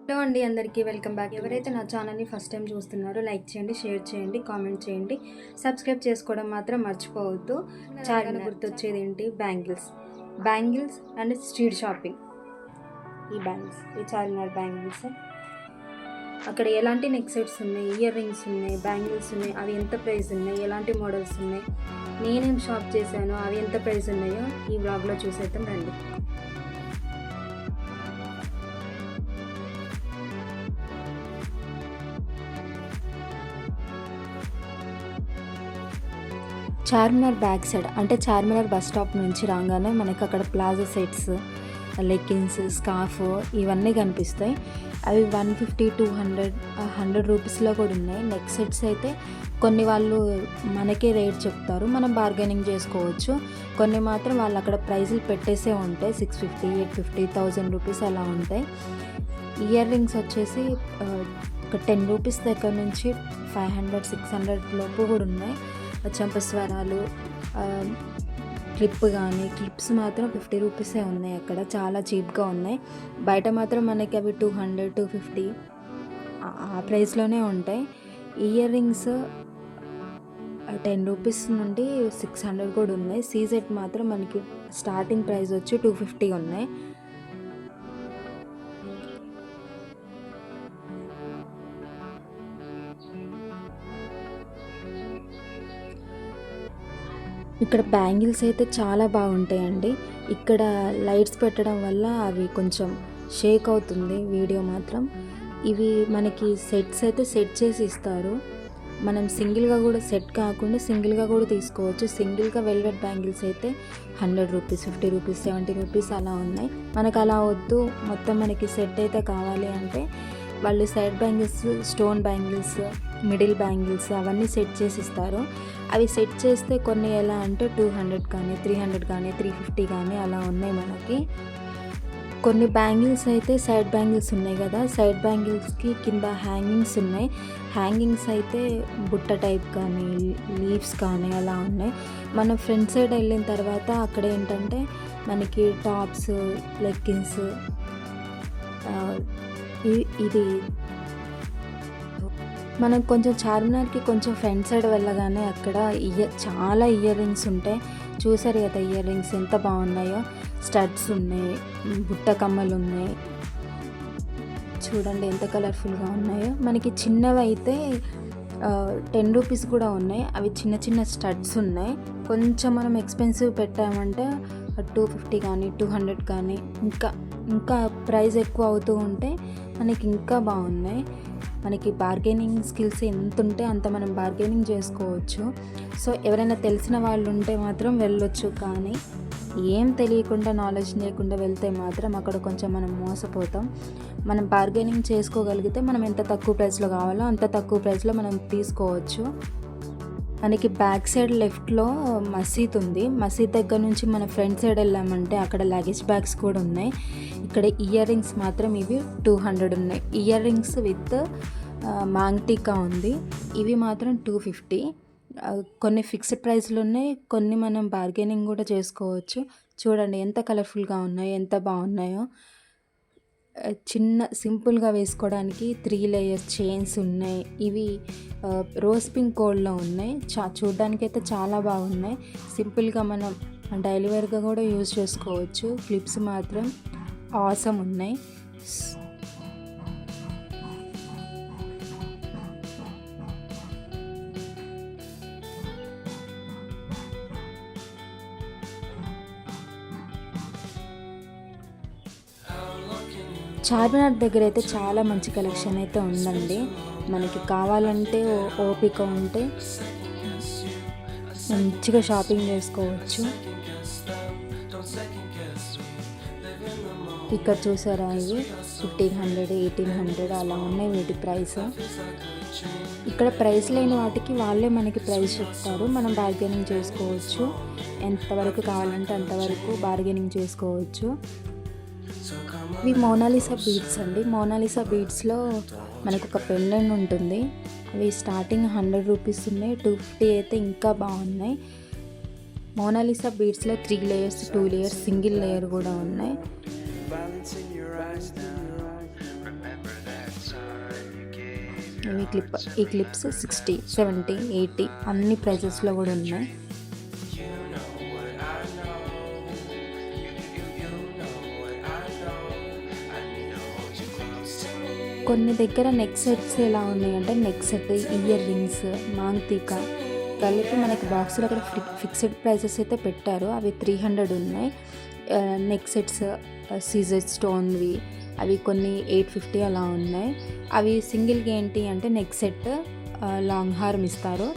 Hello అండి, అందరికీ welcome back. ఎవరైతే నా ఛానల్ని ఫస్ట్ టైం చూస్తున్నారో లైక్ చేయండి, షేర్ చేయండి, కామెంట్ చేయండి, సబ్స్క్రైబ్ చేసుకోవడం మాత్రం మర్చిపోవద్దు. చాలా గుర్తొచ్చేది ఏంటి, బ్యాంగిల్స్ అండ్ స్ట్రీట్ షాపింగ్. ఈ చార్మినార్ బ్యాంగిల్స్, అక్కడ ఎలాంటి నెక్ సెట్స్ ఉన్నాయి, ఇయర్ రింగ్స్ ఉన్నాయి, బ్యాంగిల్స్ ఉన్నాయి, అవి ఎంత ప్రైస్ ఉన్నాయి, ఎలాంటి మోడల్స్ ఉన్నాయి, నేనేం షాప్ చేశానో అవి ఎంత ప్రైస్ ఉన్నాయో ఈ వ్లాగ్లో చూసేద్దాం రండి. చార్మినార్ బ్యాక్ సైడ్ అంటే చార్మినార్ బస్ స్టాప్ నుంచి రాగానే మనకు అక్కడ ప్లాజా సెట్స్, లెగ్గిన్స్, స్కార్ఫ్ ఇవన్నీ కనిపిస్తాయి. అవి 150, 200, 100 రూపీస్లో కూడా ఉన్నాయి. నెక్ సెట్స్ అయితే కొన్ని వాళ్ళు మనకే రేట్ చెప్తారు, మనం బార్గెనింగ్ చేసుకోవచ్చు. కొన్ని మాత్రం వాళ్ళు అక్కడ ప్రైజులు పెట్టేసే ఉంటాయి, 650, 850, 1000 రూపీస్ అలా ఉంటాయి. ఇయర్ రింగ్స్ వచ్చేసి ఒక 10 రూపీస్ దగ్గర నుంచి 500, 600 లోపు కూడా ఉన్నాయి. చంపస్వరాలు, క్లిప్స్ మాత్రం 50 రూపీసే ఉన్నాయి. అక్కడ చాలా చీప్గా ఉన్నాయి. బయట మాత్రం మనకి అవి 200, 250 ఆ ప్రైస్లోనే ఉంటాయి. ఇయర్ రింగ్స్ 10 రూపీస్ నుండి 600 కూడా ఉన్నాయి. సీజెట్ మాత్రం మనకి స్టార్టింగ్ ప్రైస్ వచ్చి 250 ఉన్నాయి. ఇక్కడ బ్యాంగిల్స్ అయితే చాలా బాగుంటాయండి. ఇక్కడ లైట్స్ పెట్టడం వల్ల అవి కొంచెం షేక్ అవుతుంది వీడియో మాత్రం. ఇవి మనకి సెట్స్ అయితే సెట్ చేసి ఇస్తారు. మనం సింగిల్గా కూడా, సెట్ కాకుండా సింగిల్గా కూడా తీసుకోవచ్చు. సింగిల్గా వెల్వెట్ బ్యాంగిల్స్ అయితే 100 రూపీస్, 50 రూపీస్, 70 రూపీస్ అలా ఉన్నాయి. మనకు అలా వద్దు, మొత్తం మనకి సెట్ అయితే కావాలి అంటే వాళ్ళు side bangles, stone bangles, middle bangles అవన్నీ సెట్ చేసి ఇస్తారు. అవి సెట్ చేస్తే కొన్ని ఎలా అంటే 200 కానీ, 300 కానీ, 350 కానీ అలా ఉన్నాయి మనకి. కొన్ని బ్యాంగిల్స్ అయితే సైడ్ బ్యాంగిల్స్ ఉన్నాయి కదా, సైడ్ బ్యాంగిల్స్కి కింద హ్యాంగింగ్స్ ఉన్నాయి. హ్యాంగింగ్స్ అయితే బుట్ట టైప్ కానీ, లీవ్స్ కానీ అలా ఉన్నాయి. మనం ఫ్రంట్ సైడ్ వెళ్ళిన తర్వాత అక్కడ ఏంటంటే మనకి టాప్స్, లెగ్గిన్స్, ఇది మనం కొంచెం చార్మినార్కి కొంచెం ఫ్రంట్ సైడ్ వెళ్ళగానే అక్కడ చాలా ఇయర్ రింగ్స్ ఉంటాయి. చూసారు కదా ఇయర్ రింగ్స్ ఎంత బాగున్నాయో. స్టడ్స్ ఉన్నాయి, బుట్ట కమ్మలు ఉన్నాయి, చూడండి ఎంత కలర్ఫుల్గా ఉన్నాయో. మనకి చిన్నవి అయితే 10 రూపీస్ కూడా ఉన్నాయి. అవి చిన్న చిన్న స్టడ్స్ ఉన్నాయి. కొంచెం మనం ఎక్స్పెన్సివ్ పెట్టామంటే 250 కానీ, 200 కానీ, ఇంకా ప్రైస్ ఎక్కువ అవుతూ ఉంటే మనకి ఇంకా బాగున్నాయి. మనకి బార్గెనింగ్ స్కిల్స్ ఎంత ఉంటే అంత మనం బార్గెనింగ్ చేసుకోవచ్చు. సో ఎవరైనా తెలిసిన వాళ్ళు ఉంటే మాత్రం వెళ్ళొచ్చు. కానీ ఏం తెలియకుండా, నాలెడ్జ్ లేకుండా వెళ్తే మాత్రం అక్కడ కొంచెం మనం మోసపోతాం. మనం బార్గెనింగ్ చేసుకోగలిగితే మనం ఎంత తక్కువ ప్రైస్లో కావాలో అంత తక్కువ ప్రైస్లో మనం తీసుకోవచ్చు. మనకి బ్యాక్ సైడ్ లెఫ్ట్లో మసీద్ ఉంది. మసీద్ దగ్గర నుంచి మన ఫ్రంట్ సైడ్ వెళ్ళామంటే అక్కడ లగేజ్ బ్యాగ్స్ కూడా ఉన్నాయి. ఇక్కడ ఇయర్ రింగ్స్ మాత్రం ఇవి 200 ఉన్నాయి. ఇయర్ రింగ్స్ విత్ మాంగ్టికా ఉంది. ఇవి మాత్రం 250. కొన్ని ఫిక్స్డ్ ప్రైస్లు ఉన్నాయి, కొన్ని మనం బార్గెనింగ్ కూడా చేసుకోవచ్చు. చూడండి ఎంత కలర్ఫుల్గా ఉన్నాయో, ఎంత బాగున్నాయో. చిన్న సింపుల్గా వేసుకోవడానికి 3 లేయర్స్ చైన్స్ ఉన్నాయి. ఇవి రోజ్ పింక్ కోడ్లో ఉన్నాయి. చూడ్డానికి అయితే చాలా బాగున్నాయి. సింపుల్గా మనం డైలీ వేర్గా కూడా యూజ్ చేసుకోవచ్చు. క్లిప్స్ మాత్రం ఆసమ్ ఉన్నాయి. చార్మినార్ దగ్గర అయితే చాలా మంచి కలెక్షన్ అయితే ఉందండి. మనకి కావాలంటే ఓపిక ఉంటే మంచిగా షాపింగ్ చేసుకోవచ్చు. ఇక్కడ చూసారా, ఇవి 1500, 1800 అలా ఉన్నాయి వీటి ప్రైస్. ఇక్కడ ప్రైస్ లేని వాటికి వాళ్ళే మనకి ప్రైస్ చెప్తారు, మనం బార్గెనింగ్ చేసుకోవచ్చు. ఎంతవరకు కావాలంటే అంతవరకు బార్గెనింగ్ చేసుకోవచ్చు. ఇవి మోనాలిసా బీడ్స్ అండి. మోనాలిసా బీడ్స్లో మనకు ఒక పెండెంట్ ఉంటుంది. అవి స్టార్టింగ్ 100 రూపీస్ ఉన్నాయి, 250 అయితే ఇంకా బాగున్నాయి. మోనాలిసా బీడ్స్లో 3 లేయర్స్, 2 లేయర్స్, సింగిల్ లేయర్ కూడా ఉన్నాయి. ఈ క్లిప్స్ 60, 70, 80 అన్ని ప్రైజెస్లో కూడా ఉన్నాయి. కొన్ని దగ్గర నెక్ సెట్స్ ఎలా ఉన్నాయంటే నెక్ సెట్, ఇయర్ రింగ్స్, మాంగ్తీక కలిపి మనకి బాక్స్లో అక్కడ ఫిక్స్డ్ ప్రైజెస్ అయితే పెట్టారు. అవి 300 ఉన్నాయి. నెక్ సెట్స్ సీజర్ స్టోన్వి అవి కొన్ని 850 అలా ఉన్నాయి. అవి సింగిల్గా ఏంటి అంటే నెక్ సెట్ లాంగ్ హార్మ్ ఇస్తారు.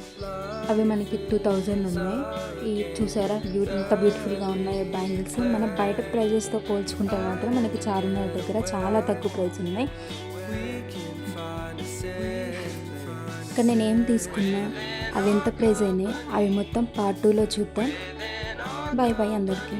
అవి మనకి 2000 ఉన్నాయి. ఈ చూసారా ఎంత బ్యూటిఫుల్గా ఉన్నాయి బ్యాంగిల్స్. మన బయట ప్రైజెస్తో పోల్చుకుంటే మాత్రం మనకి చార్మినార్ దగ్గర చాలా తక్కువ ప్రైస్ ఉన్నాయి. ఇక్కడ నేను ఏం తీసుకున్నా అవి ఎంత ప్రైస్ అయినాయి అవి మొత్తం పార్ట్ 2లో చూద్దాం. బాయ్ అందరికీ.